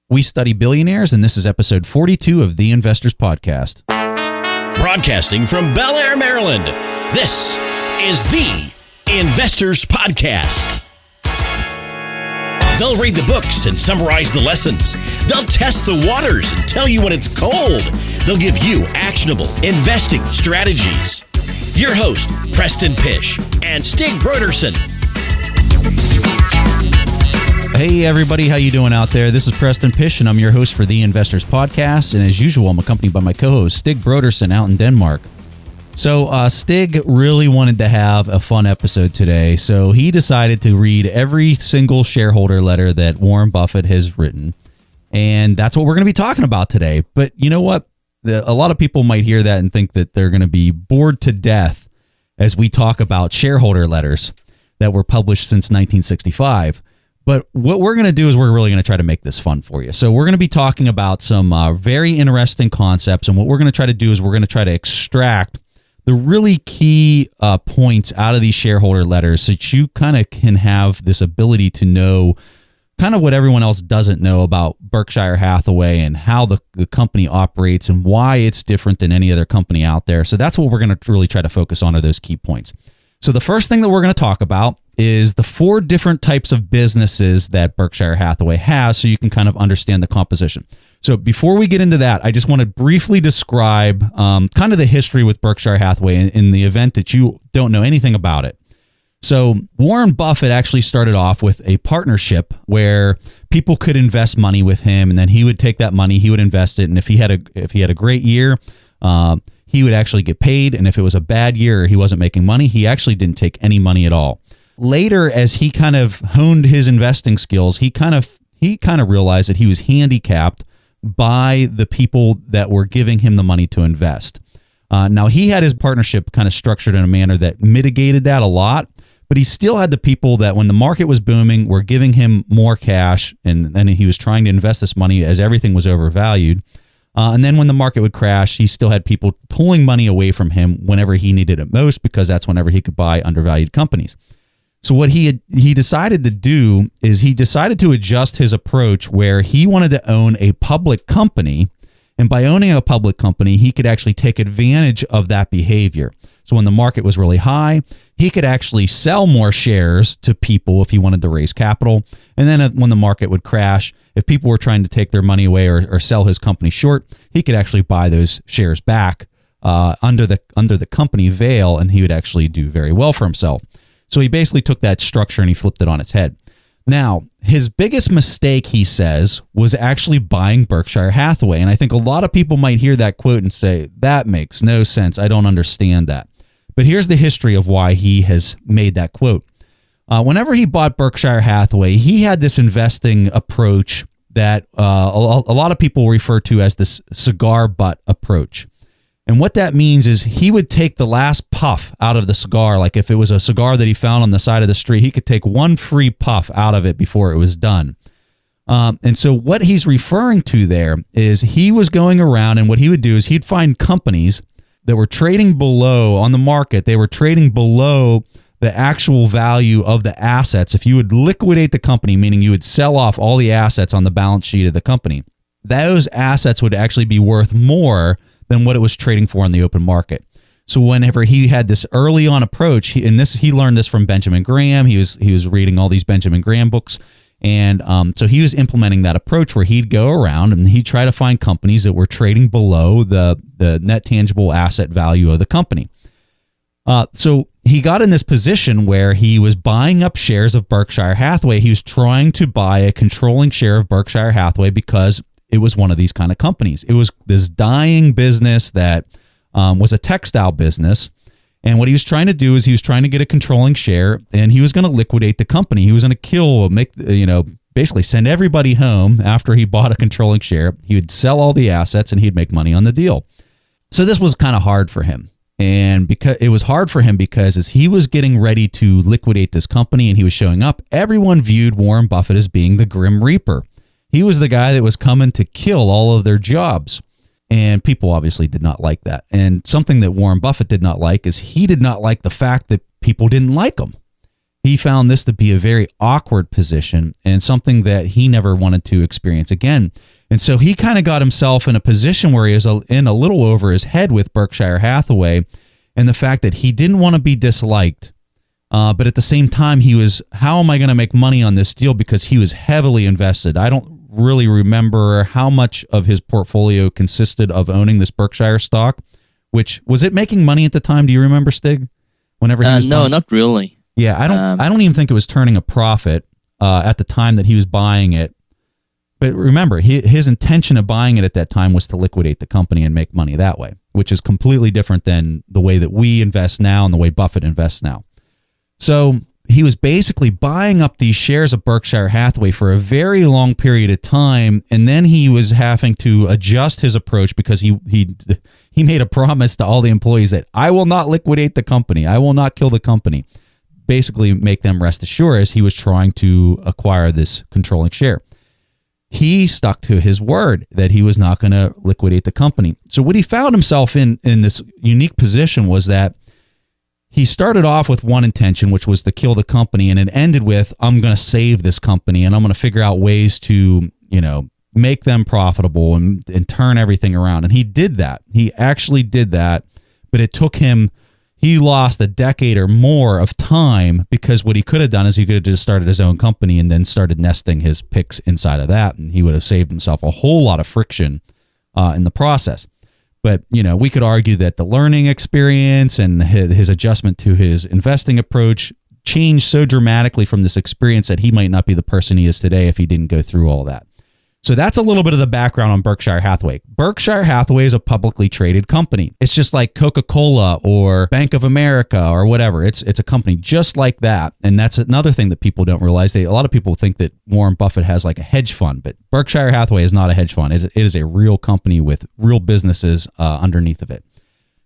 We study billionaires, and this is episode 42 of the Investors Podcast. Broadcasting from Bel Air, Maryland, this is the Investors Podcast. They'll read the books and summarize the lessons. They'll test the waters and tell you when it's cold. They'll give you actionable investing strategies. Your host, Preston Pish and Stig Broderson. Hey everybody, how you doing out there? This is Preston Pish, and I'm your host for the Investors Podcast. And as usual, I'm accompanied by my co-host, Stig Broderson, out in Denmark. So Stig really wanted to have a fun episode today, so he decided to read every single shareholder letter that Warren Buffett has written. And that's what we're going to be talking about today. But you know what? A lot of people might hear that and think that they're going to be bored to death as we talk about shareholder letters that were published since 1965. But what we're going to do is we're really going to try to make this fun for you. So we're going to be talking about some very interesting concepts. And what we're going to try to do is we're going to try to extract the really key points out of these shareholder letters so that you kind of can have this ability to know kind of what everyone else doesn't know about Berkshire Hathaway and how the company operates and why it's different than any other company out there. So that's what we're going to really try to focus on, are those key points. So the first thing that we're going to talk about is the 4 different types of businesses that Berkshire Hathaway has, so you can kind of understand the composition. So before we get into that, I just want to briefly describe kind of the history with Berkshire Hathaway in the event that you don't know anything about it. So Warren Buffett actually started off with a partnership where people could invest money with him, and then he would take that money, he would invest it, and if he had a great year, he would actually get paid. And if it was a bad year or he wasn't making money, he actually didn't take any money at all. Later, as he kind of honed his investing skills, he kind of realized that he was handicapped by the people that were giving him the money to invest. Now, he had his partnership kind of structured in a manner that mitigated that a lot, but he still had the people that when the market was booming were giving him more cash, and then he was trying to invest this money as everything was overvalued. And then when the market would crash, he still had people pulling money away from him whenever he needed it most, because that's whenever he could buy undervalued companies. So what he decided to do is he decided to adjust his approach where he wanted to own a public company. And by owning a public company, he could actually take advantage of that behavior. So when the market was really high, he could actually sell more shares to people if he wanted to raise capital. And then when the market would crash, if people were trying to take their money away or sell his company short, he could actually buy those shares back under the company veil, and he would actually do very well for himself. So he basically took that structure and he flipped it on its head. Now, his biggest mistake, he says, was actually buying Berkshire Hathaway. And I think a lot of people might hear that quote and say, that makes no sense. I don't understand that. But here's the history of why he has made that quote. Whenever he bought Berkshire Hathaway, he had this investing approach that a lot of people refer to as this cigar butt approach. And what that means is he would take the last puff out of the cigar. Like if it was a cigar that he found on the side of the street, he could take one free puff out of it before it was done. And so what he's referring to there is he was going around, and what he would do is he'd find companies that were trading below on the market. They were trading below the actual value of the assets. If you would liquidate the company, meaning you would sell off all the assets on the balance sheet of the company, those assets would actually be worth more than what it was trading for in the open market. So whenever he had this early on approach, he learned this from Benjamin Graham. He was reading all these Benjamin Graham books, and so he was implementing that approach where he'd go around and he'd try to find companies that were trading below the net tangible asset value of the company. So he got in this position where he was buying up shares of Berkshire Hathaway. He was trying to buy a controlling share of Berkshire Hathaway because it was one of these kind of companies. It was this dying business that was a textile business. And what he was trying to do is he was trying to get a controlling share, and he was going to liquidate the company. He was going to basically send everybody home after he bought a controlling share. He would sell all the assets and he'd make money on the deal. So this was kind of hard for him. And because it was hard for him because as he was getting ready to liquidate this company and he was showing up, everyone viewed Warren Buffett as being the Grim Reaper. He was the guy that was coming to kill all of their jobs. And people obviously did not like that. And something that Warren Buffett did not like is he did not like the fact that people didn't like him. he found this to be a very awkward position and something that he never wanted to experience again. And so he kind of got himself in a position where he was in a little over his head with Berkshire Hathaway, and the fact that he didn't want to be disliked. But at the same time, he was, how am I going to make money on this deal? Because he was heavily invested. I don't really remember how much of his portfolio consisted of owning this Berkshire stock, which, was it making money at the time? Do you remember, Stig? Whenever he was no, buying? not really. Yeah, I don't even think it was turning a profit at the time that he was buying it. But remember, his intention of buying it at that time was to liquidate the company and make money that way, which is completely different than the way that we invest now and the way Buffett invests now. So he was basically buying up these shares of Berkshire Hathaway for a very long period of time, and then he was having to adjust his approach because he made a promise to all the employees that I will not liquidate the company, I will not kill the company. Basically make them rest assured as he was trying to acquire this controlling share. He stuck to his word that he was not going to liquidate the company. So what he found himself in this unique position was that he started off with one intention, which was to kill the company, and it ended with, I'm going to save this company and I'm going to figure out ways to, make them profitable and turn everything around. And he did that. He actually did that, but it took him, he lost a decade or more of time, because what he could have done is he could have just started his own company and then started nesting his picks inside of that, and he would have saved himself a whole lot of friction in the process. But, we could argue that the learning experience and his adjustment to his investing approach changed so dramatically from this experience that he might not be the person he is today if he didn't go through all that. So that's a little bit of the background on Berkshire Hathaway. Berkshire Hathaway is a publicly traded company. It's just like Coca-Cola or Bank of America or whatever. It's a company just like that. And that's another thing that people don't realize. A lot of people think that Warren Buffett has like a hedge fund, but Berkshire Hathaway is not a hedge fund. It is a real company with real businesses underneath of it.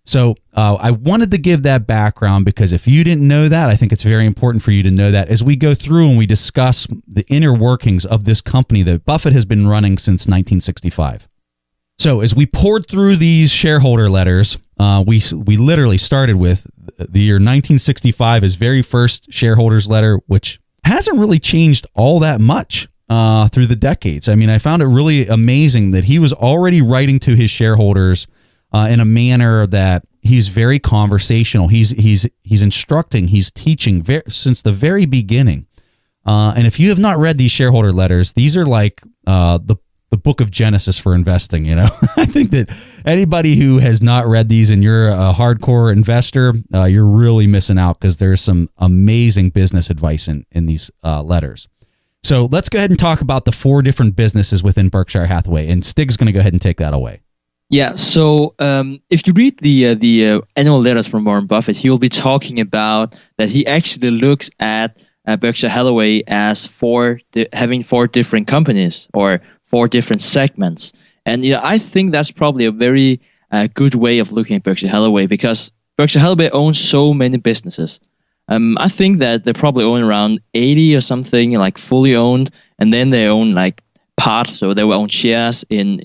So I wanted to give that background because if you didn't know that, I think it's very important for you to know that as we go through and we discuss the inner workings of this company that Buffett has been running since 1965. So as we poured through these shareholder letters, we literally started with the year 1965, his very first shareholders letter, which hasn't really changed all that much through the decades. I mean, I found it really amazing that he was already writing to his shareholders in a manner that he's very conversational. He's instructing, he's teaching since the very beginning. And if you have not read these shareholder letters, these are like the book of Genesis for investing. I think that anybody who has not read these and you're a hardcore investor, you're really missing out, because there's some amazing business advice in these letters. So let's go ahead and talk about the 4 different businesses within Berkshire Hathaway, and Stig's going to go ahead and take that away. Yeah, so if you read the annual letters from Warren Buffett, he will be talking about that he actually looks at Berkshire Hathaway as having 4 different companies or 4 different segments. And I think that's probably a very good way of looking at Berkshire Hathaway, because Berkshire Hathaway owns so many businesses. I think that they probably own around 80 or something, like fully owned, and then they own like parts, so they will own shares in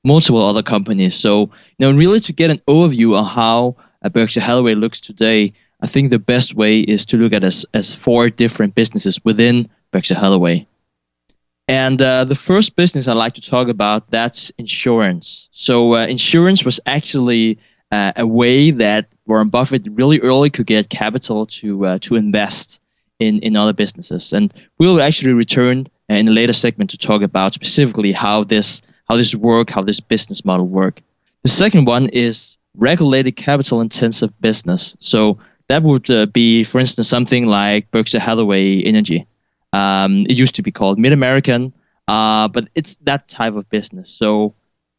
multiple other companies. So, really to get an overview of how Berkshire Hathaway looks today, I think the best way is to look at it as 4 different businesses within Berkshire Hathaway. And the first business I'd like to talk about, that's insurance. So insurance was actually a way that Warren Buffett really early could get capital to invest in other businesses. And we'll actually return in a later segment to talk about specifically how this business model work. The second one is regulated capital intensive business. So that would be, for instance, something like Berkshire Hathaway Energy. It used to be called Mid-American, but it's that type of business. So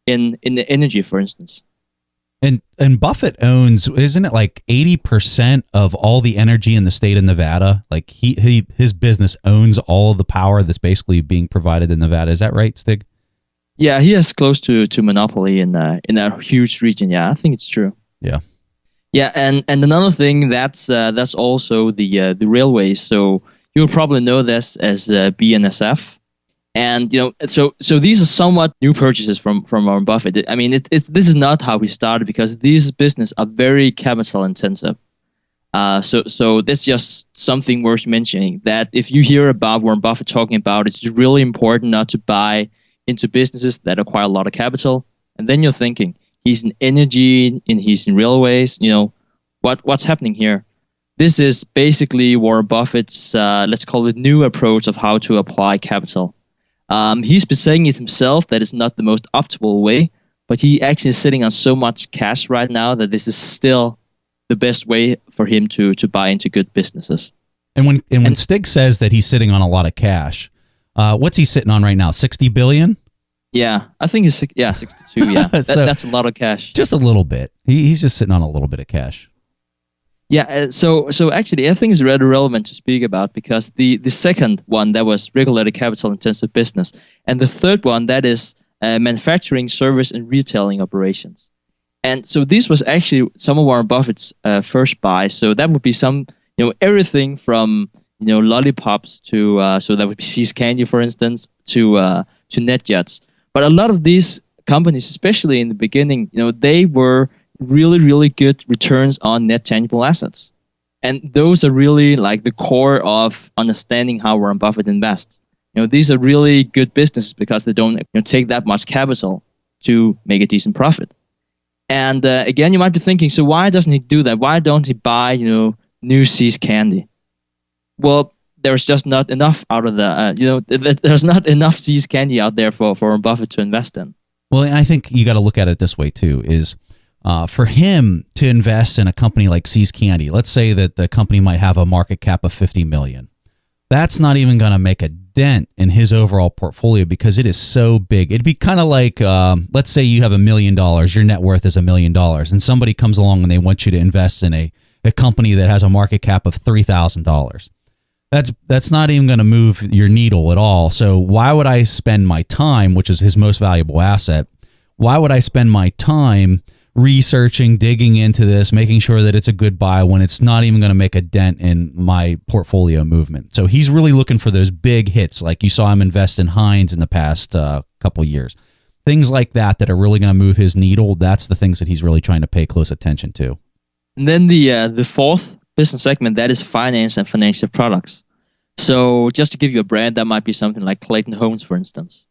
in the energy, for instance. And Buffett owns, isn't it like 80% of all the energy in the state of Nevada? Like his business owns all of the power that's basically being provided in Nevada. Is that right, Stig? Yeah, he has close to monopoly in that huge region. Yeah, I think it's true. Yeah. Yeah, and another thing that's also the railways. So you'll probably know this as BNSF, and so these are somewhat new purchases from Warren Buffett. I mean, this is not how he started, because these businesses are very capital intensive. So that's just something worth mentioning, that if you hear about Warren Buffett talking about, it's really important not to buy into businesses that acquire a lot of capital. And then you're thinking, he's in energy and he's in railways. What's happening here? This is basically Warren Buffett's, let's call it, new approach of how to apply capital. He's been saying it himself that it's not the most optimal way, but he actually is sitting on so much cash right now that this is still the best way for him to buy into good businesses. And when Stig says that he's sitting on a lot of cash, what's he sitting on right now? 60 billion? Yeah, I think it's 62. Yeah, that's a lot of cash. Just a little bit. He's just sitting on a little bit of cash. Yeah, so actually, I think it's rather relevant to speak about, because the second one, that was regulated capital intensive business, and the third one, that is manufacturing, service, and retailing operations. And so this was actually some of Warren Buffett's first buys. So that would be everything from lollipops to so that would be See's Candy, for instance, to NetJets. But a lot of these companies, especially in the beginning, they were really, really good returns on net tangible assets. And those are really like the core of understanding how Warren Buffett invests. These are really good businesses because they don't take that much capital to make a decent profit. And again, you might be thinking, so why doesn't he do that? Why don't he buy, new See's Candy? Well, there's just not enough out of the, there's not enough See's Candy out there for Warren Buffett to invest in. Well, and I think you got to look at it this way too, is for him to invest in a company like See's Candy, let's say that the company might have a market cap of 50 million. That's not even going to make a dent in his overall portfolio because it is so big. It'd be kind of like, let's say you have $1 million, your net worth is $1 million, and somebody comes along and they want you to invest in a company that has a market cap of $3,000. That's not even going to move your needle at all. So why would I spend my time, which is his most valuable asset, why would I spend my time researching, digging into this, making sure that it's a good buy when it's not even going to make a dent in my portfolio movement? So he's really looking for those big hits, like you saw him invest in Heinz in the past couple years. Things like that are really going to move his needle. That's the things that he's really trying to pay close attention to. And then the fourth business segment, that is finance and financial products. So just to give you a brand, that might be something like Clayton Homes, for instance.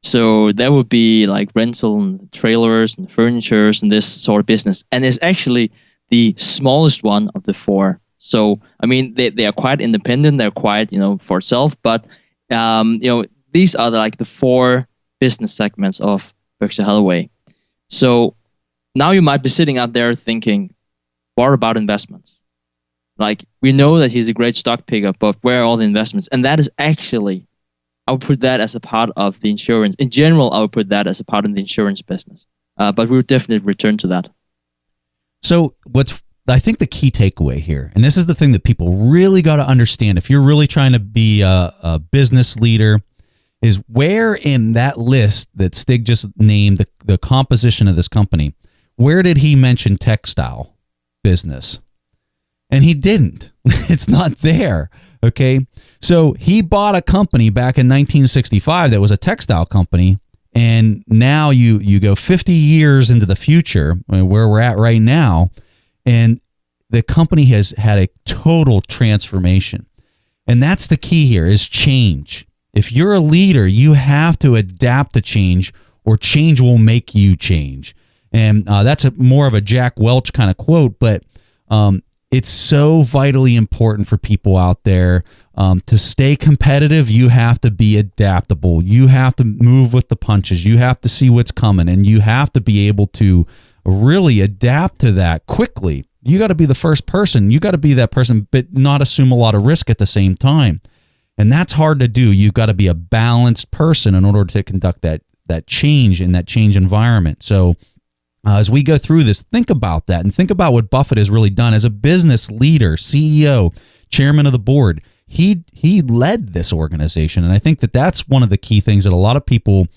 So that would be like rental and trailers and furnitures and this sort of business. And it's actually the smallest one of the four. So, I mean, they are quite independent. They're quite, for itself. But, these are like the four business segments of Berkshire Hathaway. So now you might be sitting out there thinking, what about investments? Like, we know that he's a great stock picker, but where are all the investments? And that is actually, I would put that as a part of the insurance. In general, I would put that as a part of the insurance business. But we'll definitely return to that. So I think the key takeaway here, and this is the thing that people really got to understand if you're really trying to be a business leader, is where in that list that Stig just named, the composition of this company, where did he mention textile business? And he didn't. It's not there. Okay. So he bought a company back in 1965 that was a textile company. And now you go 50 years into the future, where we're at right now, and the company has had a total transformation. And that's the key here, is change. If you're a leader, you have to adapt to change, or change will make you change. And that's more of a Jack Welch kind of quote, but it's so vitally important for people out there to stay competitive. You have to be adaptable. You have to move with the punches. You have to see what's coming, and you have to be able to really adapt to that quickly. You got to be the first person. You got to be that person, but not assume a lot of risk at the same time. And that's hard to do. You've got to be a balanced person in order to conduct that change in that change environment. So as we go through this, think about that, and think about what Buffett has really done as a business leader, CEO, chairman of the board. He led this organization, and I think that that's one of the key things that a lot of people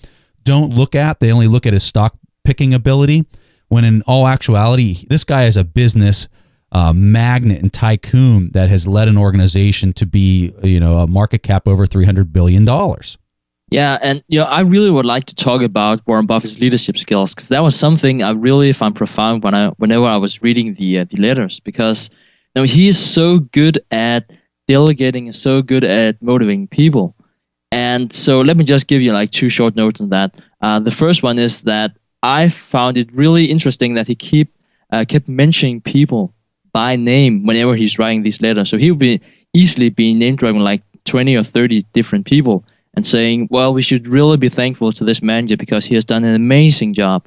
don't look at. They only look at his stock picking ability, when in all actuality, this guy is a business magnate and tycoon that has led an organization to be, a market cap over $300 billion. Yeah, and I really would like to talk about Warren Buffett's leadership skills, because that was something I really found profound whenever I was reading the letters. Because Now, he is so good at delegating and so good at motivating people. And so let me just give you like 2 short notes on that. The first one is that I found it really interesting that he kept mentioning people by name whenever he's writing these letters. So he would be easily be name dropping like 20 or 30 different people and saying, well, we should really be thankful to this manager because he has done an amazing job.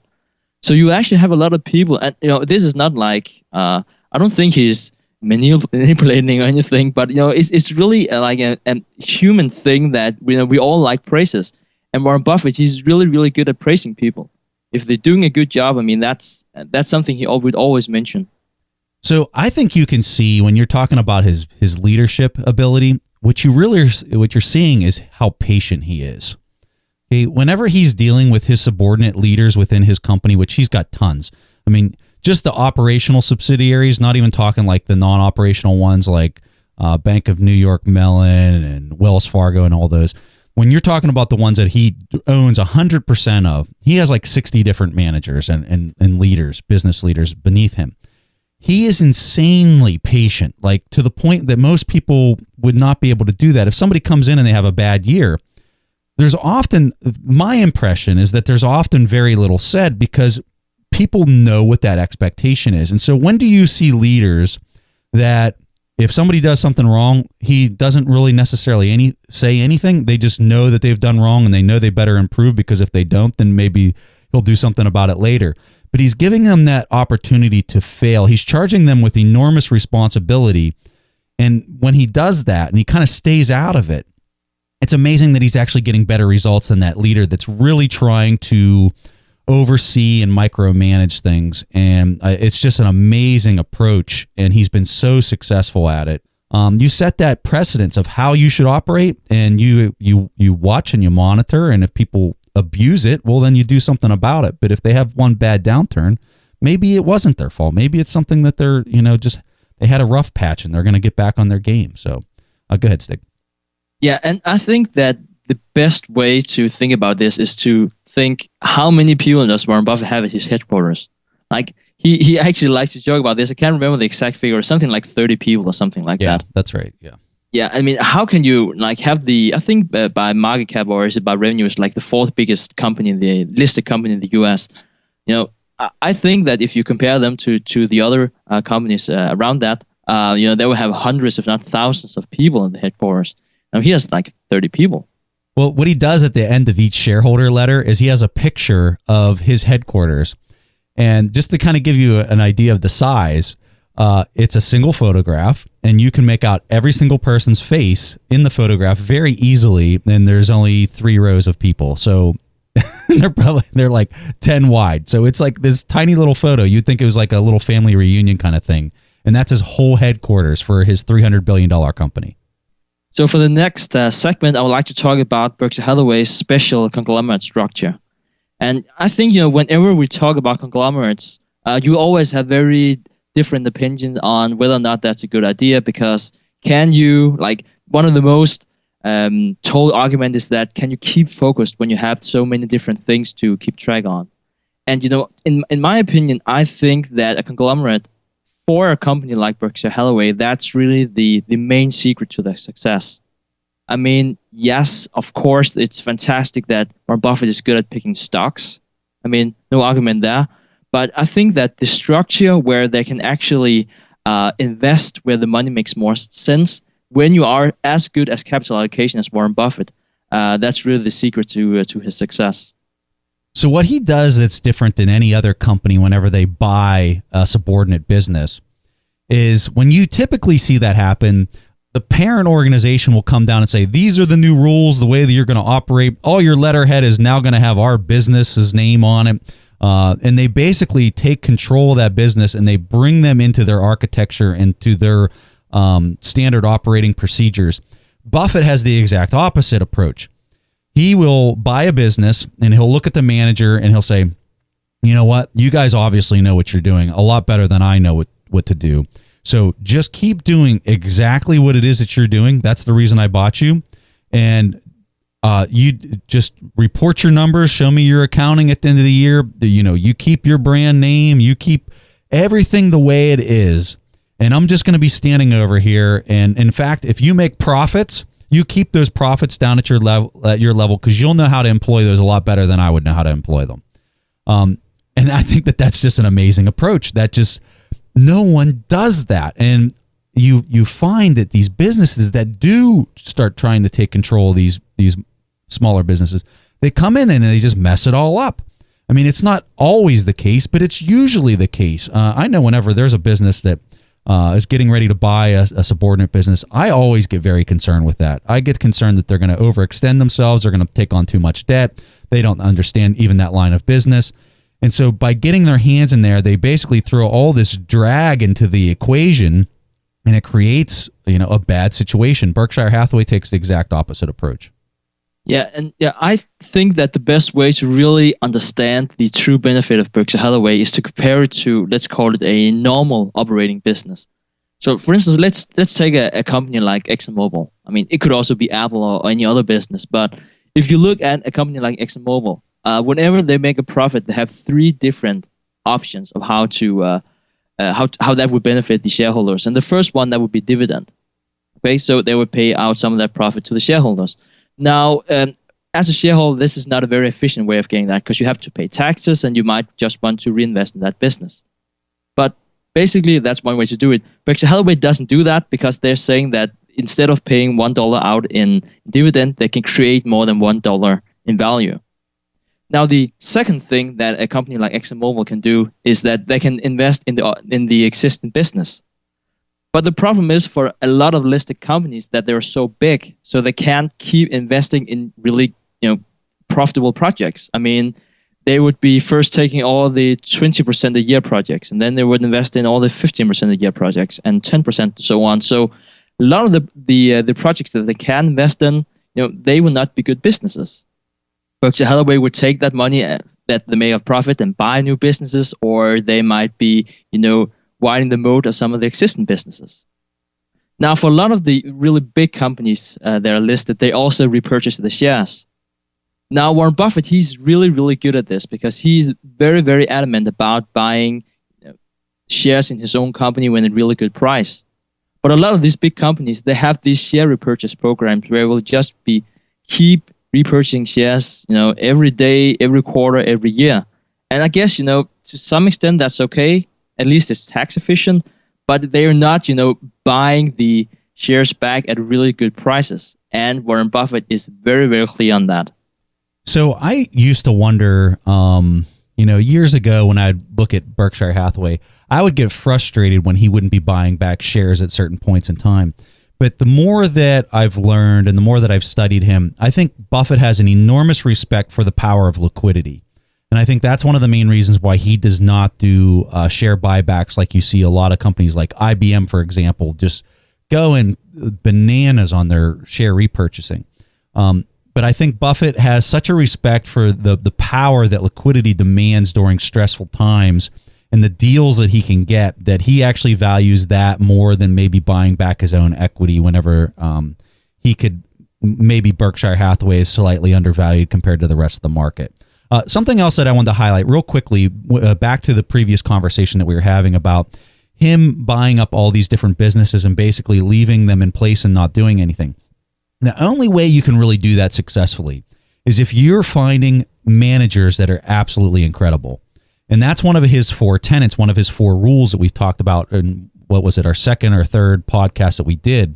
So you actually have a lot of people, and this is not like I don't think he's manipulating or anything, but it's really like a human thing that we all like praises. And Warren Buffett, he's really, really good at praising people. If they're doing a good job, I mean, that's something he would always mention. So I think you can see when you're talking about his leadership ability, what you're seeing is how patient he is. Okay, whenever he's dealing with his subordinate leaders within his company, which he's got tons. I mean, just the operational subsidiaries, not even talking like the non-operational ones like Bank of New York Mellon and Wells Fargo and all those. When you're talking about the ones that he owns 100% of, he has like 60 different managers and leaders, business leaders beneath him. He is insanely patient, like to the point that most people would not be able to do that. If somebody comes in and they have a bad year, my impression is that there's often very little said because people know what that expectation is. And so when do you see leaders that if somebody does something wrong, he doesn't really necessarily say anything? They just know that they've done wrong and they know they better improve because if they don't, then maybe he'll do something about it later. But he's giving them that opportunity to fail. He's charging them with enormous responsibility. And when he does that and he kind of stays out of it, it's amazing that he's actually getting better results than that leader that's really trying to oversee and micromanage things. And it's just an amazing approach. And he's been so successful at it. You set that precedence of how you should operate, and you watch and you monitor. And if people abuse it, well, then you do something about it. But if they have one bad downturn, maybe it wasn't their fault. Maybe it's something that they're, they had a rough patch and they're going to get back on their game. So go ahead, Stig. Yeah, and I think that the best way to think about this is to think how many people does Warren Buffett have at his headquarters. Like he actually likes to joke about this. I can't remember the exact figure, something like 30 people or something like that. Yeah, that's right. Yeah. Yeah, I mean, how can you have I think by market cap or is it by revenue, it's like the 4th biggest company, the listed company in the US. I think that if you compare them to the other companies around that, they will have hundreds, if not thousands of people in the headquarters. Now he has like 30 people. Well, what he does at the end of each shareholder letter is he has a picture of his headquarters. And just to kind of give you an idea of the size, it's a single photograph, and you can make out every single person's face in the photograph very easily. And there's only 3 rows of people. So they're like 10 wide. So it's like this tiny little photo. You'd think it was like a little family reunion kind of thing. And that's his whole headquarters for his $300 billion company. So for the next segment, I would like to talk about Berkshire Hathaway's special conglomerate structure. And I think, whenever we talk about conglomerates, you always have very different opinions on whether or not that's a good idea, because one of the most told argument is that can you keep focused when you have so many different things to keep track on? And, in my opinion, I think that a conglomerate for a company like Berkshire Hathaway, that's really the main secret to their success. I mean, yes, of course, it's fantastic that Warren Buffett is good at picking stocks. I mean, no argument there. But I think that the structure where they can actually invest where the money makes more sense, when you are as good as capital allocation as Warren Buffett, that's really the secret to his success. So what he does that's different than any other company whenever they buy a subordinate business is when you typically see that happen, the parent organization will come down and say, these are the new rules, the way that you're going to operate. All your letterhead is now going to have our business's name on it. And they basically take control of that business and they bring them into their architecture and to their standard operating procedures. Buffett has the exact opposite approach. He will buy a business and he'll look at the manager and he'll say, you know what? You guys obviously know what you're doing a lot better than I know what to do. So just keep doing exactly what it is that you're doing. That's the reason I bought you. And you just report your numbers, show me your accounting at the end of the year. You keep your brand name, you keep everything the way it is. And I'm just going to be standing over here. And in fact, if you make profits, you keep those profits down at your level, because you'll know how to employ those a lot better than I would know how to employ them. And I think that that's just an amazing approach. That just no one does that. And you find that these businesses that do start trying to take control of these smaller businesses, they come in and they just mess it all up. I mean, it's not always the case, but it's usually the case. I know whenever there's a business that is getting ready to buy a subordinate business, I always get very concerned with that. I get concerned that they're going to overextend themselves. They're going to take on too much debt. They don't understand even that line of business. And so by getting their hands in there, they basically throw all this drag into the equation, and it creates, a bad situation. Berkshire Hathaway takes the exact opposite approach. Yeah, and I think that the best way to really understand the true benefit of Berkshire Hathaway is to compare it to, let's call it, a normal operating business. So, for instance, let's take a company like ExxonMobil. I mean, it could also be Apple or any other business, but if you look at a company like ExxonMobil, whenever they make a profit, they have three different options of how that would benefit the shareholders. And the first one, that would be dividend. Okay, so they would pay out some of that profit to the shareholders. Now, as a shareholder, this is not a very efficient way of getting that, because you have to pay taxes and you might just want to reinvest in that business. But basically, that's one way to do it. Berkshire Hathaway doesn't do that, because they're saying that instead of paying $1 out in dividend, they can create more than $1 in value. Now, the second thing that a company like ExxonMobil can do is that they can invest in the existing business. But the problem is, for a lot of listed companies, that they're so big, so they can't keep investing in really, profitable projects. I mean, they would be first taking all the 20% a year projects, and then they would invest in all the 15% a year projects, and 10% and so on. So a lot of the projects that they can invest in, they will not be good businesses. Berkshire Hathaway would take that money that they make a profit and buy new businesses, or they might be, widen the moat of some of the existing businesses. Now, for a lot of the really big companies that are listed, they also repurchase the shares. Now, Warren Buffett, he's really, really good at this, because he's very, very adamant about buying shares in his own company when at a really good price. But a lot of these big companies, they have these share repurchase programs where it will just keep repurchasing shares, every day, every quarter, every year. And I guess, to some extent, that's okay. At least it's tax efficient, but they are not, buying the shares back at really good prices. And Warren Buffett is very, very clear on that. So I used to wonder, years ago when I'd look at Berkshire Hathaway, I would get frustrated when he wouldn't be buying back shares at certain points in time. But the more that I've learned and the more that I've studied him, I think Buffett has an enormous respect for the power of liquidity. And I think that's one of the main reasons why he does not do share buybacks like you see a lot of companies like IBM, for example, just going bananas on their share repurchasing. But I think Buffett has such a respect for the power that liquidity demands during stressful times and the deals that he can get, that he actually values that more than maybe buying back his own equity whenever he could. Maybe Berkshire Hathaway is slightly undervalued compared to the rest of the market. Something else that I wanted to highlight real quickly, back to the previous conversation that we were having about him buying up all these different businesses and basically leaving them in place and not doing anything. The only way you can really do that successfully is if you're finding managers that are absolutely incredible. And that's one of his 4 tenets, one of his 4 rules that we've talked about in, our second or third podcast that we did.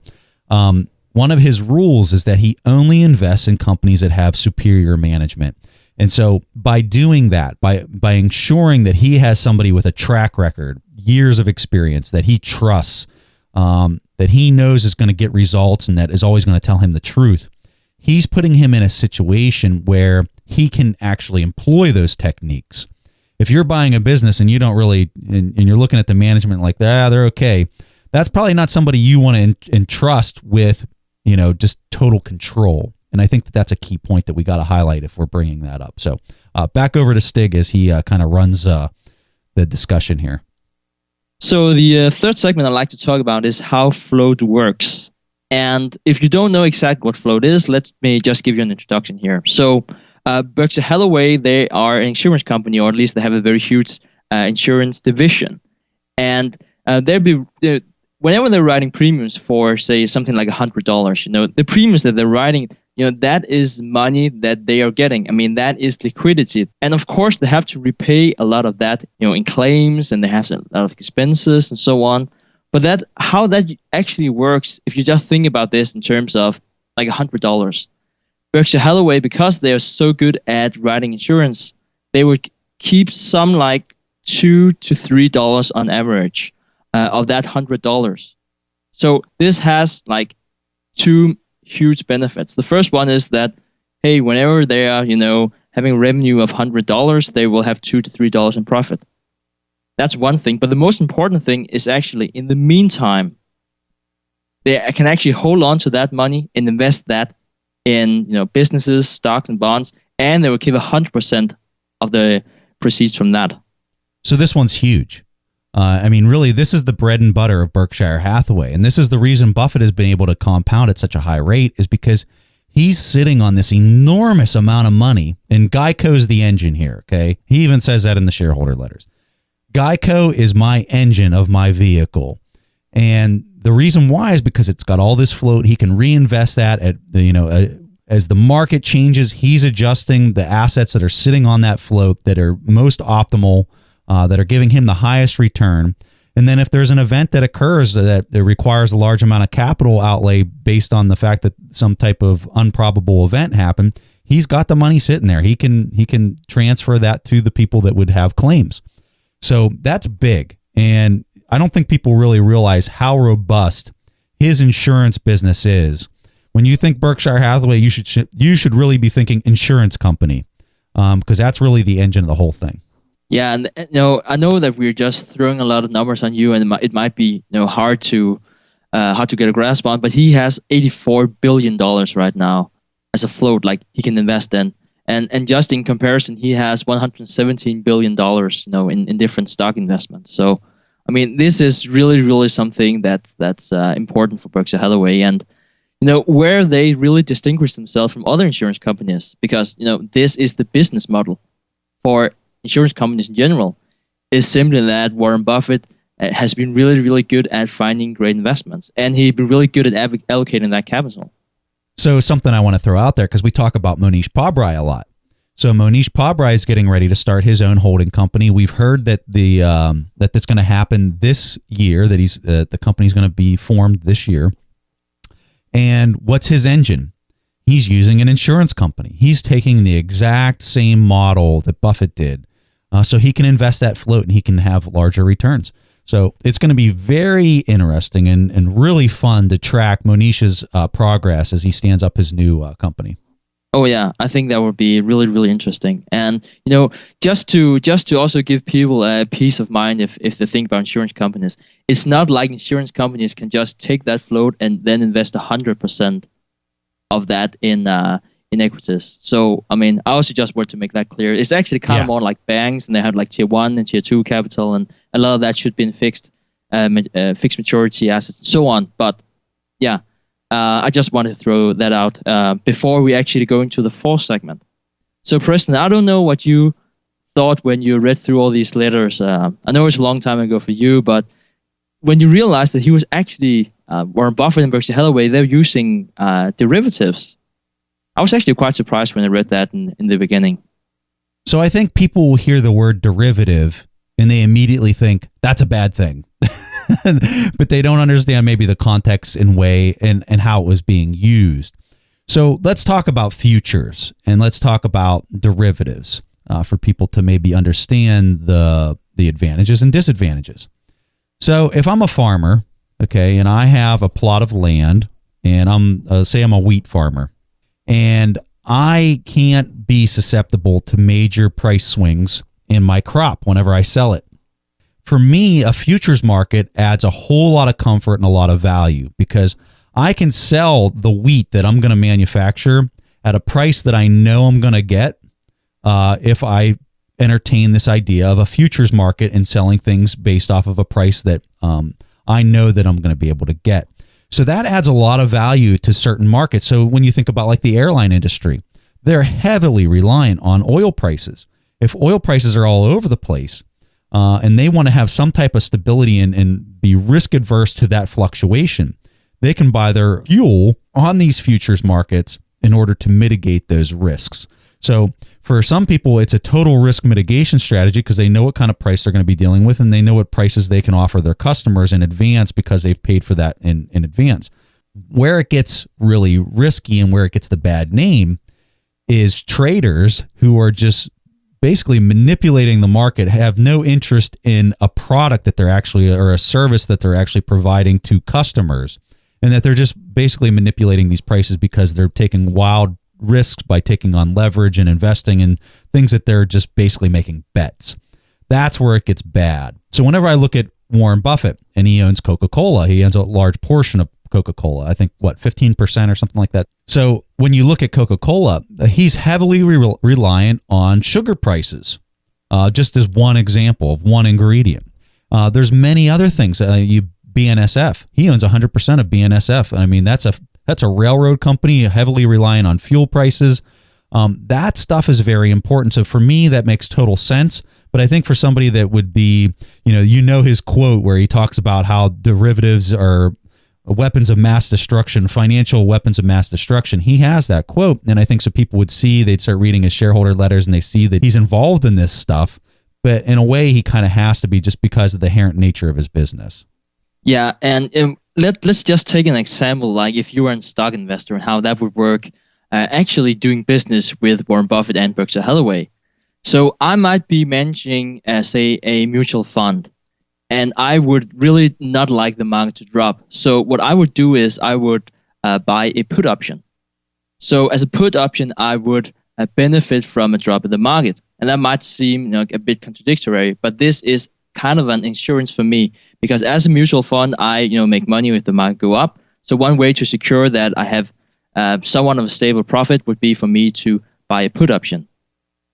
One of his rules is that he only invests in companies that have superior management. And so by doing that, by ensuring that he has somebody with a track record, years of experience, that he trusts, that he knows is going to get results and that is always going to tell him the truth, he's putting him in a situation where he can actually employ those techniques. If you're buying a business and you don't really, and you're looking at the management like, they're okay, that's probably not somebody you want to entrust with, just total control. And I think that that's a key point that we got to highlight if we're bringing that up. So back over to Stig as he kind of runs the discussion here. So the third segment I'd like to talk about is how float works. And if you don't know exactly what float is, let me just give you an introduction here. So Berkshire Hathaway, they are an insurance company, or at least they have a very huge insurance division. And whenever they're writing premiums for, say, something like $100, the premiums that they're writing, that is money that they are getting. I mean, that is liquidity. And of course, they have to repay a lot of that, in claims, and they have a lot of expenses and so on. But how that actually works, if you just think about this in terms of like $100, Berkshire Hathaway, because they are so good at writing insurance, they would keep some like $2 to $3 on average of that $100. So this has like two huge benefits. The first one is that, hey, whenever they are, having revenue of $100, they will have $2 to $3 in profit. That's one thing. But the most important thing is actually, in the meantime, they can actually hold on to that money and invest that in businesses, stocks, and bonds, and they will keep 100% of the proceeds from that. So this one's huge. I mean, really, this is the bread and butter of Berkshire Hathaway. And this is the reason Buffett has been able to compound at such a high rate, is because he's sitting on this enormous amount of money. And Geico's the engine here, okay? He even says that in the shareholder letters. Geico is my engine of my vehicle. And the reason why is because it's got all this float. He can reinvest that at, as the market changes, he's adjusting the assets that are sitting on that float that are most optimal, that are giving him the highest return. And then if there's an event that occurs that requires a large amount of capital outlay based on the fact that some type of improbable event happened, he's got the money sitting there. He can transfer that to the people that would have claims. So that's big. And I don't think people really realize how robust his insurance business is. When you think Berkshire Hathaway, you should really be thinking insurance company, because that's really the engine of the whole thing. Yeah, and I know that we're just throwing a lot of numbers on you, and it might be hard to get a grasp on. But he has $84 billion right now as a float, like he can invest in, and just in comparison, he has $117 billion, in different stock investments. So, I mean, this is really, really something that's important for Berkshire Hathaway, and where they really distinguish themselves from other insurance companies, because this is the business model for insurance companies in general, is simply that Warren Buffett has been really, really good at finding great investments, and he's been really good at allocating that capital. So something I want to throw out there, because we talk about Monish Pabrai a lot. So Monish Pabrai is getting ready to start his own holding company. We've heard that that's going to happen this year, that the company's going to be formed this year. And what's his engine? He's using an insurance company. He's taking the exact same model that Buffett did. So he can invest that float and he can have larger returns. So it's going to be very interesting and really fun to track Monish's progress as he stands up his new company. Oh yeah, I think that would be really, really interesting. And just to also give people a peace of mind, if they think about insurance companies, it's not like insurance companies can just take that float and then invest 100% of that in equities. So I mean, I also just want to make that clear. It's actually kind of more like banks, and they have like tier 1 and tier 2 capital, and a lot of that should be in fixed maturity assets and so on. But yeah. I just wanted to throw that out before we actually go into the fourth segment. So, Preston, I don't know what you thought when you read through all these letters. I know it's a long time ago for you, but when you realized that he was actually, Warren Buffett and Berkshire Hathaway, they're using derivatives, I was actually quite surprised when I read that in the beginning. So I think people will hear the word derivative and they immediately think that's a bad thing. But they don't understand maybe the context and way and how it was being used. So let's talk about futures and let's talk about derivatives for people to maybe understand the advantages and disadvantages. So if I'm a farmer, okay, and I have a plot of land, and I'm say I'm a wheat farmer, and I can't be susceptible to major price swings in my crop whenever I sell it. For me, a futures market adds a whole lot of comfort and a lot of value because I can sell the wheat that I'm going to manufacture at a price that I know I'm going to get if I entertain this idea of a futures market and selling things based off of a price that I know that I'm going to be able to get. So that adds a lot of value to certain markets. So when you think about like the airline industry, they're heavily reliant on oil prices. If oil prices are all over the place, and they want to have some type of stability and be risk adverse to that fluctuation, they can buy their fuel on these futures markets in order to mitigate those risks. So for some people, it's a total risk mitigation strategy because they know what kind of price they're going to be dealing with, and they know what prices they can offer their customers in advance because they've paid for that in advance. Where it gets really risky and where it gets the bad name is traders who are just basically manipulating the market, have no interest in a product that they're actually, or a service that they're actually providing to customers, and that they're just basically manipulating these prices because they're taking wild risks by taking on leverage and investing in things that they're just basically making bets. That's where it gets bad. So whenever I look at Warren Buffett, and he owns Coca-Cola, he owns a large portion of Coca-Cola, I think, 15% or something like that. So when you look at Coca-Cola, he's heavily reliant on sugar prices, just as one example of one ingredient. There's many other things. BNSF, he owns 100% of BNSF. I mean, that's a railroad company heavily reliant on fuel prices. That stuff is very important. So for me, that makes total sense. But I think for somebody that would be, his quote where he talks about how derivatives are weapons of mass destruction, financial weapons of mass destruction. He has that quote. And I think so people would see, they'd start reading his shareholder letters and they see that he's involved in this stuff. But in a way, he kind of has to be just because of the inherent nature of his business. Yeah, and let's just take an example, like if you were a stock investor and how that would work actually doing business with Warren Buffett and Berkshire Hathaway. So I might be managing, say, a mutual fund, and I would really not like the market to drop. So what I would do is I would buy a put option. So as a put option, I would benefit from a drop in the market. And that might seem a bit contradictory, but this is kind of an insurance for me, because as a mutual fund, I make money if the market go up. So one way to secure that I have somewhat of a stable profit would be for me to buy a put option.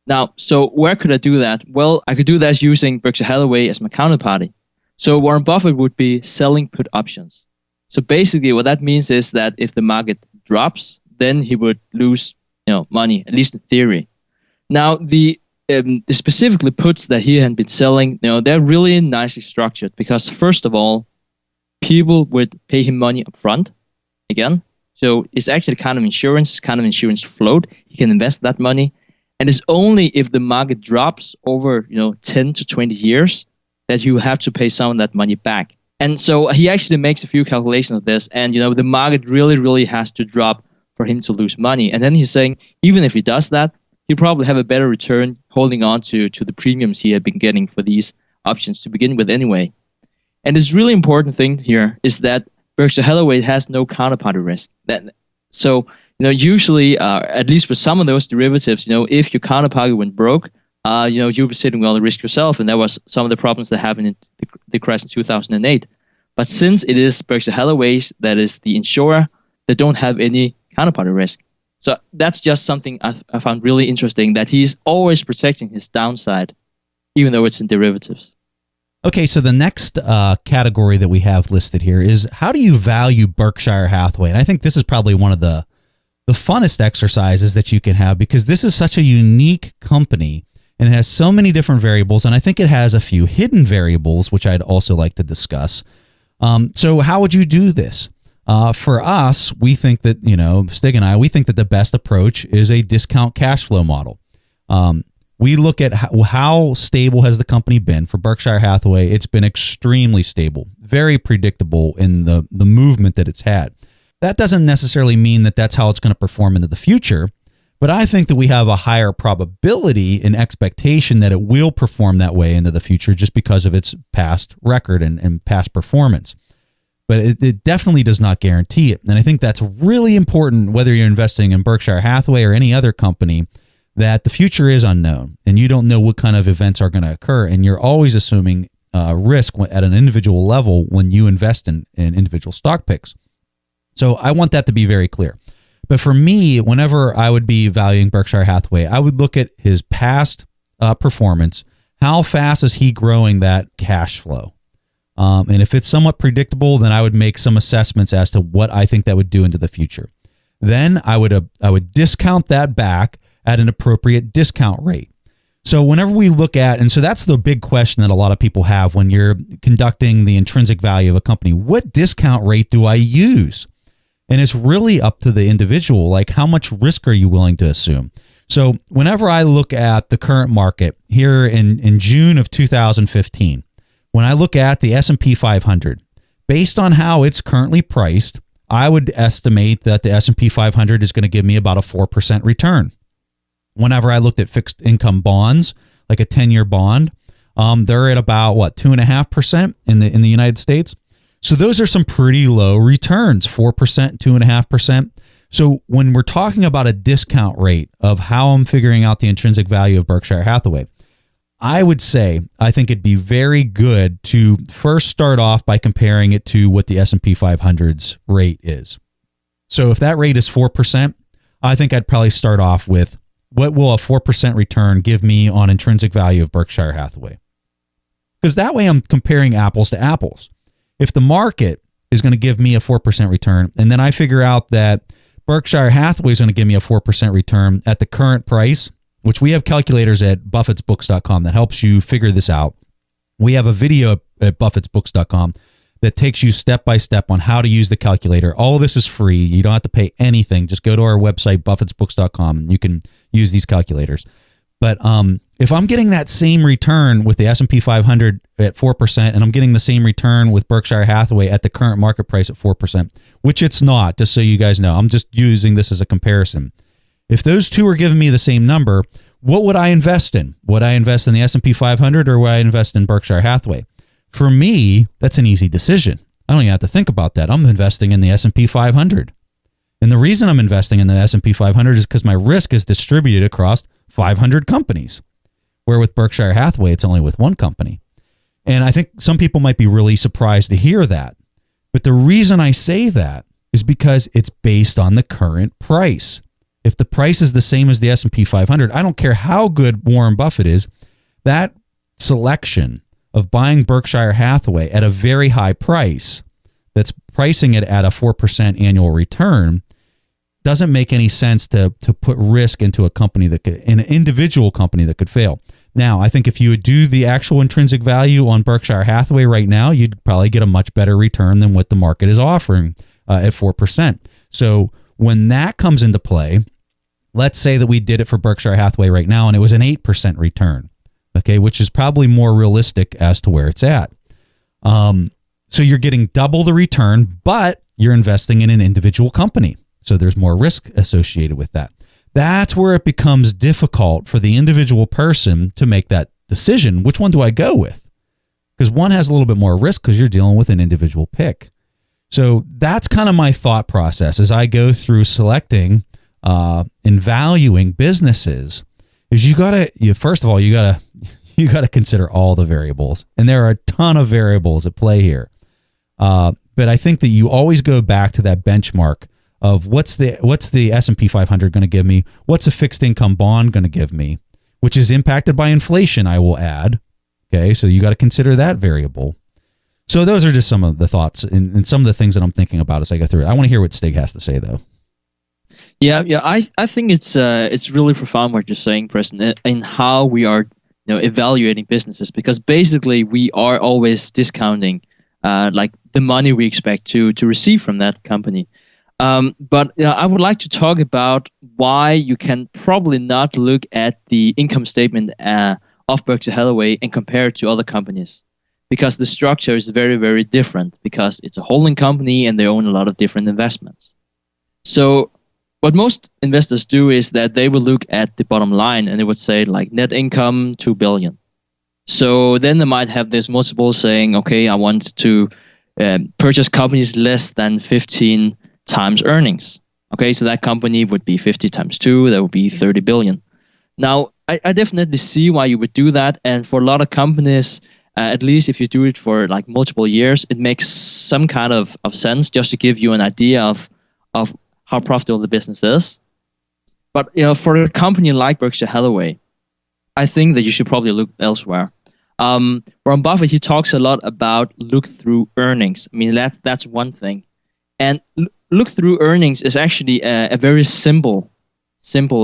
Now, so where could I do that? Well, I could do that using Berkshire Hathaway as my counterparty. So Warren Buffett would be selling put options. So basically what that means is that if the market drops, then he would lose money, at least in theory. Now, the specifically puts that he had been selling, they're really nicely structured because, first of all, people would pay him money up front, again. So it's actually kind of insurance float. He can invest that money. And it's only if the market drops over, 10 to 20 years that you have to pay some of that money back. And so he actually makes a few calculations of this. And, the market really, really has to drop for him to lose money. And then he's saying, even if he does that, he'll probably have a better return holding on to the premiums he had been getting for these options to begin with anyway. And this really important thing here is that Berkshire Hathaway has no counterparty risk. So usually, at least with some of those derivatives, if your counterparty went broke, you'll be sitting with all the risk yourself. And that was some of the problems that happened in the crash in 2008. But since it is Berkshire Hathaway that is the insurer, they don't have any counterparty risk. So that's just something I found really interesting, that he's always protecting his downside, even though it's in derivatives. Okay, so the next category that we have listed here is, how do you value Berkshire Hathaway? And I think this is probably one of the funnest exercises that you can have, because this is such a unique company and it has so many different variables, and I think it has a few hidden variables, which I'd also like to discuss. So how would you do this? For us, we think that, Stig and I, we think that the best approach is a discount cash flow model. We look at how stable has the company been. For Berkshire Hathaway, it's been extremely stable, very predictable in the movement that it's had. That doesn't necessarily mean that that's how it's going to perform into the future, but I think that we have a higher probability and expectation that it will perform that way into the future just because of its past record and past performance. But it definitely does not guarantee it. And I think that's really important, whether you're investing in Berkshire Hathaway or any other company, that the future is unknown and you don't know what kind of events are going to occur. And you're always assuming risk at an individual level when you invest in individual stock picks. So I want that to be very clear. But for me, whenever I would be valuing Berkshire Hathaway, I would look at his past performance. How fast is he growing that cash flow? And if it's somewhat predictable, then I would make some assessments as to what I think that would do into the future. Then I would discount that back at an appropriate discount rate. So whenever we look at, and so that's the big question that a lot of people have when you're conducting the intrinsic value of a company. What discount rate do I use? And it's really up to the individual. Like, how much risk are you willing to assume? So whenever I look at the current market here in June of 2015, when I look at the S&P 500, based on how it's currently priced, I would estimate that the S&P 500 is going to give me about a 4% return. Whenever I looked at fixed income bonds, like a 10-year bond, they're at about 2.5% in the United States. So those are some pretty low returns, 4%, 2.5%. So when we're talking about a discount rate of how I'm figuring out the intrinsic value of Berkshire Hathaway, I would say I think it'd be very good to first start off by comparing it to what the S&P 500's rate is. So if that rate is 4%, I think I'd probably start off with, what will a 4% return give me on intrinsic value of Berkshire Hathaway? Because that way I'm comparing apples to apples. If the market is going to give me a 4% return, and then I figure out that Berkshire Hathaway is going to give me a 4% return at the current price, which we have calculators at buffettsbooks.com that helps you figure this out. We have a video at buffettsbooks.com that takes you step by step on how to use the calculator. All of this is free. You don't have to pay anything. Just go to our website, buffettsbooks.com, and you can use these calculators. But if I'm getting that same return with the S&P 500 at 4%, and I'm getting the same return with Berkshire Hathaway at the current market price at 4%, which it's not, just so you guys know, I'm just using this as a comparison. If those two are giving me the same number, what would I invest in? Would I invest in the S&P 500 or would I invest in Berkshire Hathaway? For me, that's an easy decision. I don't even have to think about that. I'm investing in the S&P 500. And the reason I'm investing in the S&P 500 is because my risk is distributed across 500 companies, where with Berkshire Hathaway, it's only with one company. And I think some people might be really surprised to hear that. But the reason I say that is because it's based on the current price. If the price is the same as the S&P 500, I don't care how good Warren Buffett is, that selection of buying Berkshire Hathaway at a very high price that's pricing it at a 4% annual return doesn't make any sense to put risk into a company that could, an individual company that could fail. Now, I think if you would do the actual intrinsic value on Berkshire Hathaway right now, you'd probably get a much better return than what the market is offering at 4%. So when that comes into play, let's say that we did it for Berkshire Hathaway right now and it was an 8% return, okay, which is probably more realistic as to where it's at. So you're getting double the return, but you're investing in an individual company. So there's more risk associated with that. That's where it becomes difficult for the individual person to make that decision. Which one do I go with? Because one has a little bit more risk because you're dealing with an individual pick. So that's kind of my thought process as I go through selecting and valuing businesses. Is first of all, you gotta consider all the variables, and there are a ton of variables at play here. But I think that you always go back to that benchmark of what's the S&P 500 going to give me? What's a fixed income bond going to give me? Which is impacted by inflation, I will add. Okay, so you got to consider that variable. So those are just some of the thoughts and some of the things that I'm thinking about as I go through it. I want to hear what Stig has to say, though. Yeah. I think it's really profound what you're saying, Preston, in how we are evaluating businesses, because basically we are always discounting like the money we expect to receive from that company. But I would like to talk about why you can probably not look at the income statement of Berkshire Hathaway and compare it to other companies, because the structure is very, very different, because it's a holding company and they own a lot of different investments. So what most investors do is that they will look at the bottom line and they would say like net income, 2 billion. So then they might have this multiple saying, okay, I want to purchase companies less than 15 times earnings. Okay, so that company would be 50 times 2, that would be 30 billion. Now, I definitely see why you would do that. And for a lot of companies, at least if you do it for like multiple years, it makes some kind of sense just to give you an idea of how profitable the business is. But for a company like Berkshire Hathaway, I think that you should probably look elsewhere. Warren Buffett, he talks a lot about look-through earnings. I mean, that's one thing. And look-through earnings is actually a very simple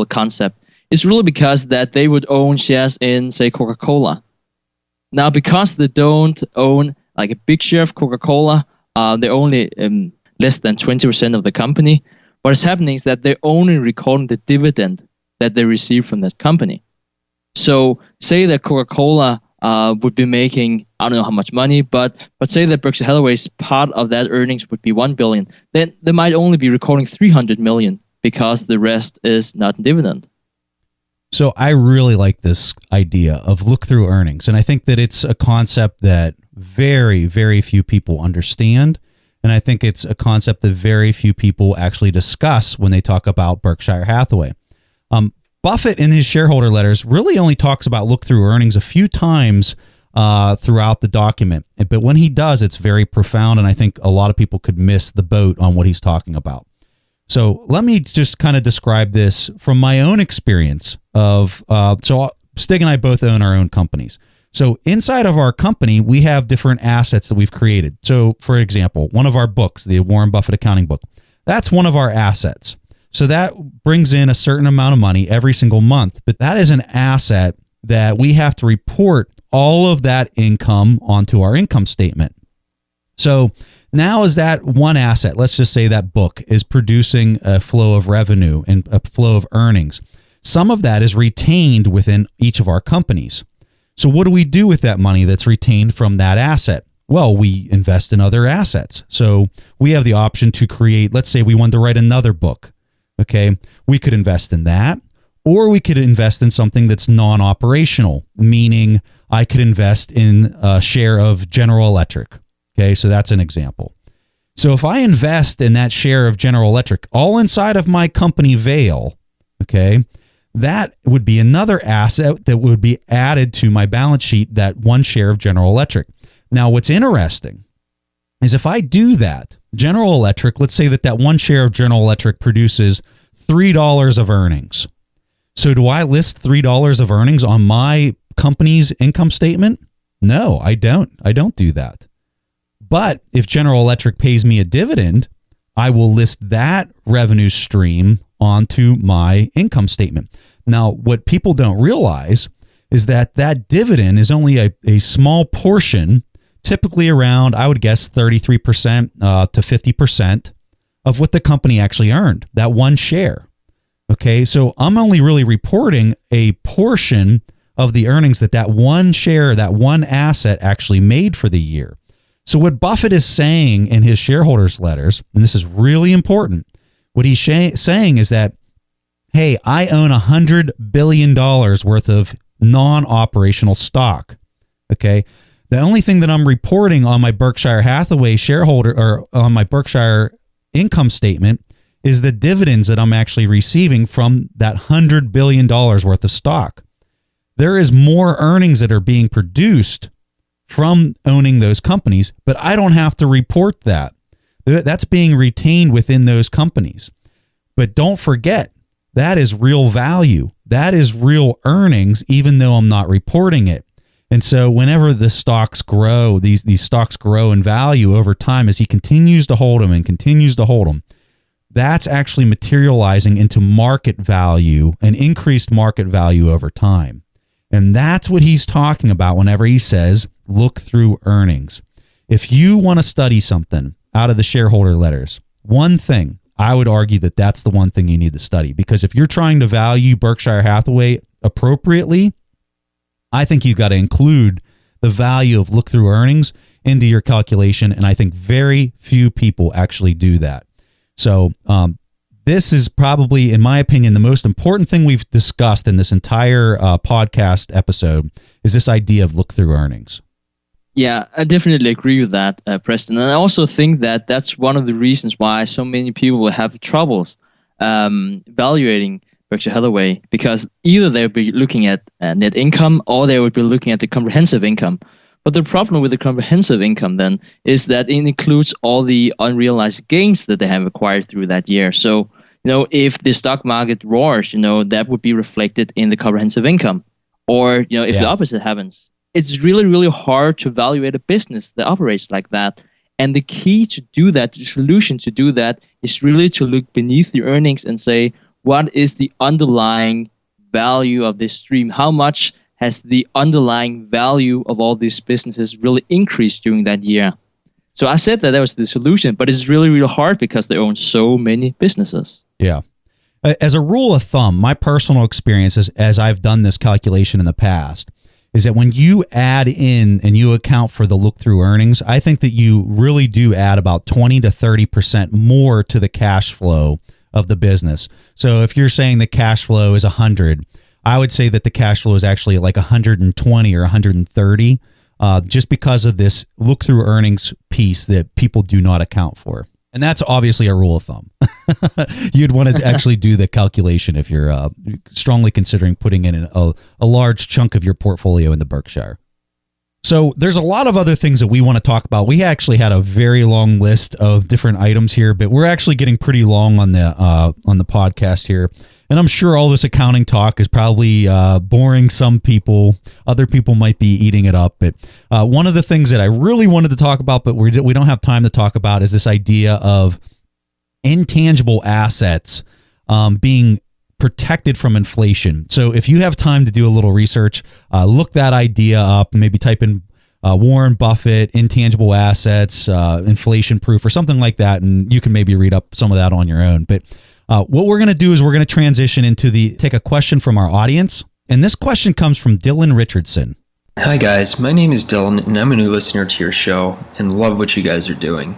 concept. is really because that they would own shares in, say, Coca-Cola. Now, because they don't own like a big share of Coca-Cola, they're only less than 20% of the company. What is happening is that they're only recording the dividend that they receive from that company. So say that Coca-Cola would be making, I don't know how much money, but say that Berkshire Hathaway's part of that earnings would be $1 billion, then they might only be recording $300 million because the rest is not in dividend. So I really like this idea of look-through earnings, and I think that it's a concept that very, very few people understand, and I think it's a concept that very few people actually discuss when they talk about Berkshire Hathaway. Buffett in his shareholder letters really only talks about look-through earnings a few times throughout the document, but when he does, it's very profound, and I think a lot of people could miss the boat on what he's talking about. So let me just kind of describe this from my own experience of, so Stig and I both own our own companies. So inside of our company, we have different assets that we've created. So for example, one of our books, the Warren Buffett accounting book, that's one of our assets. So that brings in a certain amount of money every single month, but that is an asset that we have to report all of that income onto our income statement. So now is that one asset, let's just say that book is producing a flow of revenue and a flow of earnings. Some of that is retained within each of our companies. So what do we do with that money that's retained from that asset? Well, we invest in other assets. So we have the option to create, let's say we wanted to write another book. Okay, we could invest in that, or we could invest in something that's non-operational, meaning I could invest in a share of General Electric. Okay, so that's an example. So if I invest in that share of General Electric, all inside of my company Vail, okay, that would be another asset that would be added to my balance sheet, that one share of General Electric. Now, what's interesting is if I do that, General Electric, let's say that one share of General Electric produces $3 of earnings. So do I list $3 of earnings on my company's income statement? No, I don't. I don't do that. But if General Electric pays me a dividend, I will list that revenue stream onto my income statement. Now, what people don't realize is that dividend is only a small portion, typically around, I would guess, 33% to 50% of what the company actually earned, that one share. Okay, so I'm only really reporting a portion of the earnings that one share, that one asset actually made for the year. So what Buffett is saying in his shareholders letters, and this is really important, what he's saying is that, hey, I own $100 billion worth of non-operational stock. Okay. The only thing that I'm reporting on my Berkshire Hathaway shareholder or on my Berkshire income statement is the dividends that I'm actually receiving from that $100 billion worth of stock. There is more earnings that are being produced from owning those companies, but I don't have to report that. That's being retained within those companies. But don't forget, that is real value. That is real earnings, even though I'm not reporting it. And so whenever the stocks grow, these stocks grow in value over time as he continues to hold them and continues to hold them, that's actually materializing into market value, an increased market value over time. And that's what he's talking about whenever he says, look through earnings. If you want to study something out of the shareholder letters, one thing, I would argue that that's the one thing you need to study. Because if you're trying to value Berkshire Hathaway appropriately, I think you've got to include the value of look-through earnings into your calculation. And I think very few people actually do that. So this is probably, in my opinion, the most important thing we've discussed in this entire podcast episode is this idea of look-through earnings. Yeah, I definitely agree with that, Preston. And I also think that that's one of the reasons why so many people will have troubles evaluating Berkshire Hathaway, because either they'll be looking at net income or they would be looking at the comprehensive income. But the problem with the comprehensive income then is that it includes all the unrealized gains that they have acquired through that year. So, if the stock market roars, that would be reflected in the comprehensive income. Or, if the opposite happens. It's really, really hard to evaluate a business that operates like that. And the key to do that, the solution to do that, is really to look beneath the earnings and say, what is the underlying value of this stream? How much has the underlying value of all these businesses really increased during that year? So I said that was the solution, but it's really, really hard because they own so many businesses. Yeah. As a rule of thumb, my personal experience is, as I've done this calculation in the past, is that when you add in and you account for the look-through earnings, I think that you really do add about 20 to 30% more to the cash flow of the business. So if you're saying the cash flow is 100, I would say that the cash flow is actually like 120 or 130, just because of this look-through earnings piece that people do not account for. And that's obviously a rule of thumb. You'd want to actually do the calculation if you're strongly considering putting in a large chunk of your portfolio in the Berkshire. So there's a lot of other things that we want to talk about. We actually had a very long list of different items here, but we're actually getting pretty long on the podcast here. And I'm sure all this accounting talk is probably boring some people. Other people might be eating it up. But one of the things that I really wanted to talk about, but we don't have time to talk about, is this idea of intangible assets being protected from inflation. So if you have time to do a little research, look that idea up, maybe type in Warren Buffett, intangible assets, inflation proof, or something like that, and you can maybe read up some of that on your own. But what we're going to do is we're going to transition into take a question from our audience. And this question comes from Dylan Richardson. Hi guys, my name is Dylan and I'm a new listener to your show and love what you guys are doing.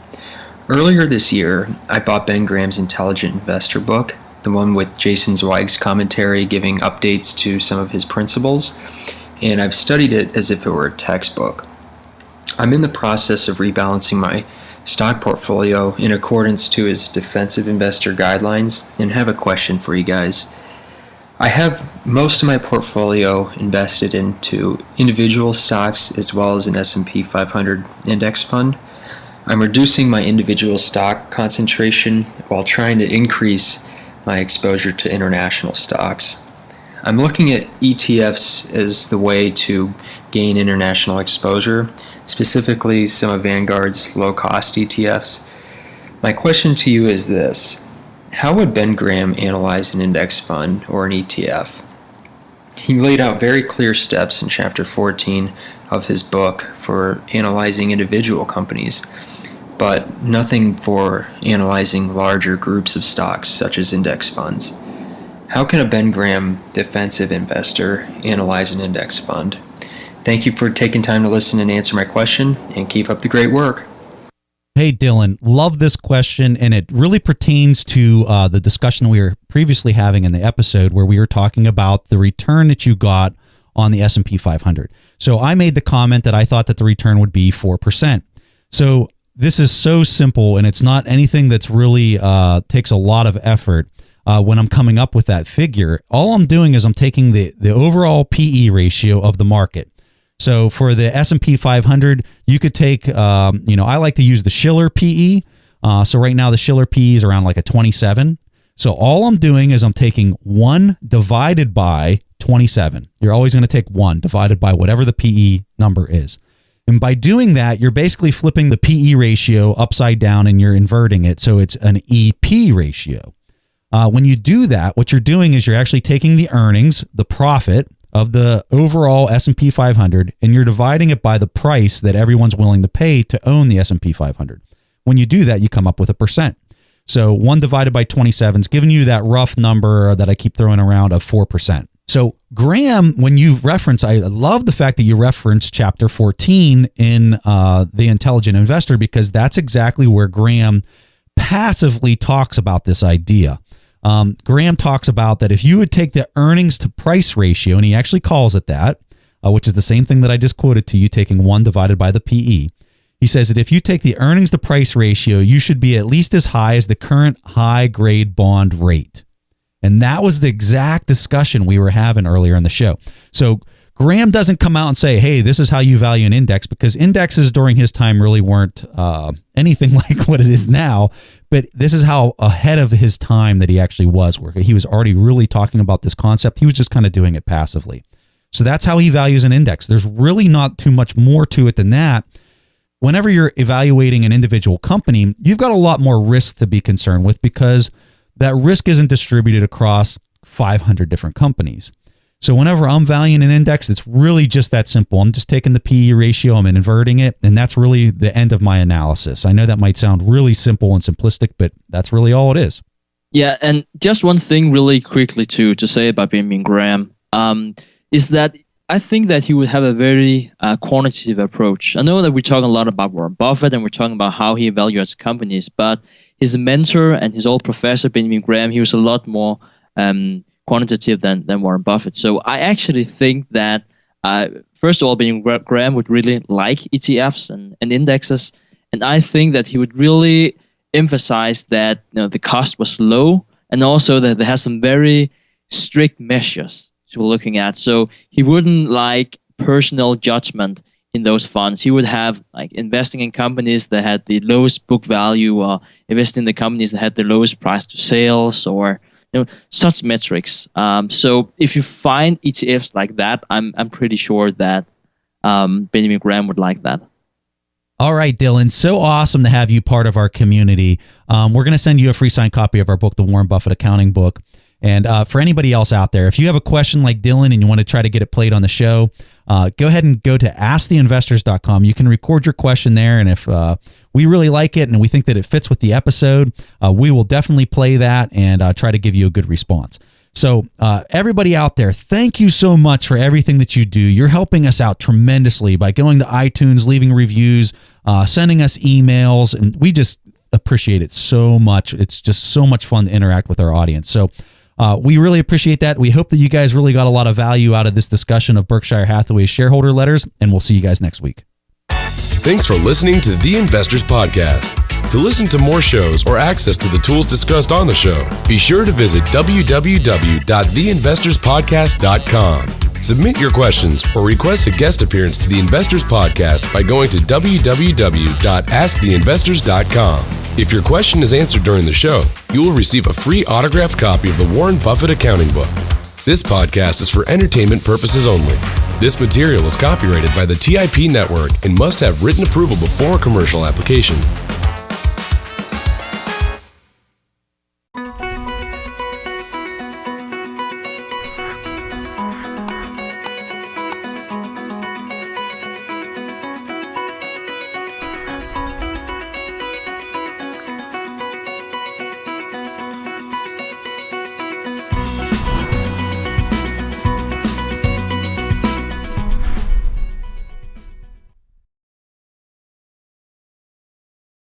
Earlier this year, I bought Ben Graham's Intelligent Investor book, the one with Jason Zweig's commentary giving updates to some of his principles, and I've studied it as if it were a textbook. I'm in the process of rebalancing my stock portfolio in accordance to his defensive investor guidelines and have a question for you guys. I have most of my portfolio invested into individual stocks as well as an S&P 500 index fund. I'm reducing my individual stock concentration while trying to increase my exposure to international stocks. I'm looking at ETFs as the way to gain international exposure, specifically some of Vanguard's low-cost ETFs. My question to you is this: how would Ben Graham analyze an index fund or an ETF? He laid out very clear steps in Chapter 14 of his book for analyzing individual companies, but nothing for analyzing larger groups of stocks such as index funds. How can a Ben Graham defensive investor analyze an index fund? Thank you for taking time to listen and answer my question, and keep up the great work. Hey, Dylan, love this question, and it really pertains to the discussion we were previously having in the episode where we were talking about the return that you got on the S&P 500. So I made the comment that I thought that the return would be 4%. So this is so simple, and it's not anything that's really takes a lot of effort when I'm coming up with that figure. All I'm doing is I'm taking the overall PE ratio of the market. So for the S&P 500, you could take, I like to use the Shiller PE. So right now the Shiller PE is around like a 27. So all I'm doing is I'm taking 1 divided by 27. You're always going to take 1 divided by whatever the PE number is. And by doing that, you're basically flipping the PE ratio upside down and you're inverting it. So it's an EP ratio. When you do that, what you're doing is you're actually taking the earnings, the profit of the overall S&P 500, and you're dividing it by the price that everyone's willing to pay to own the S&P 500. When you do that, you come up with a percent. So 1 divided by 27 is giving you that rough number that I keep throwing around of 4%. So Graham, when you reference, I love the fact that you reference Chapter 14 in The Intelligent Investor, because that's exactly where Graham passively talks about this idea. Graham talks about that if you would take the earnings to price ratio, and he actually calls it that, which is the same thing that I just quoted to you, taking 1 divided by the PE. He says that if you take the earnings to price ratio, you should be at least as high as the current high grade bond rate. And that was the exact discussion we were having earlier in the show. So Graham doesn't come out and say, hey, this is how you value an index, because indexes during his time really weren't anything like what it is now. But this is how ahead of his time that he actually was, where he was already really talking about this concept. He was just kind of doing it passively. So that's how he values an index. There's really not too much more to it than that. Whenever you're evaluating an individual company, you've got a lot more risk to be concerned with, because that risk isn't distributed across 500 different companies. So whenever I'm valuing an index, it's really just that simple. I'm just taking the PE ratio, I'm inverting it, and that's really the end of my analysis. I know that might sound really simple and simplistic, but that's really all it is. Yeah, and just one thing really quickly to say about Benjamin Graham is that I think that he would have a very quantitative approach. I know that we're talking a lot about Warren Buffett and we're talking about how he evaluates companies, but his mentor and his old professor, Benjamin Graham, he was a lot more quantitative than Warren Buffett. So I actually think that, first of all, Benjamin Graham would really like ETFs and indexes, and I think that he would really emphasize that the cost was low and also that they have some very strict measures we're looking at. So he wouldn't like personal judgment in those funds. He would have like investing in companies that had the lowest book value, or investing in the companies that had the lowest price to sales, or such metrics. So if you find ETFs like that, I'm pretty sure that Benjamin Graham would like that. All right, Dylan, so awesome to have you part of our community. We're going to send you a free signed copy of our book, The Warren Buffett Accounting Book. And for anybody else out there, if you have a question like Dylan and you want to try to get it played on the show, go ahead and go to asktheinvestors.com. You can record your question there, and if we really like it and we think that it fits with the episode, we will definitely play that and try to give you a good response. So everybody out there, thank you so much for everything that you do. You're helping us out tremendously by going to iTunes, leaving reviews, sending us emails, and we just appreciate it so much. It's just so much fun to interact with our audience. So we really appreciate that. We hope that you guys really got a lot of value out of this discussion of Berkshire Hathaway's shareholder letters, and we'll see you guys next week. Thanks for listening to The Investors Podcast. To listen to more shows or access to the tools discussed on the show, be sure to visit www.theinvestorspodcast.com. Submit your questions or request a guest appearance to The Investors Podcast by going to www.asktheinvestors.com. If your question is answered during the show, you will receive a free autographed copy of the Warren Buffett Accounting Book. This podcast is for entertainment purposes only. This material is copyrighted by the TIP Network and must have written approval before commercial application.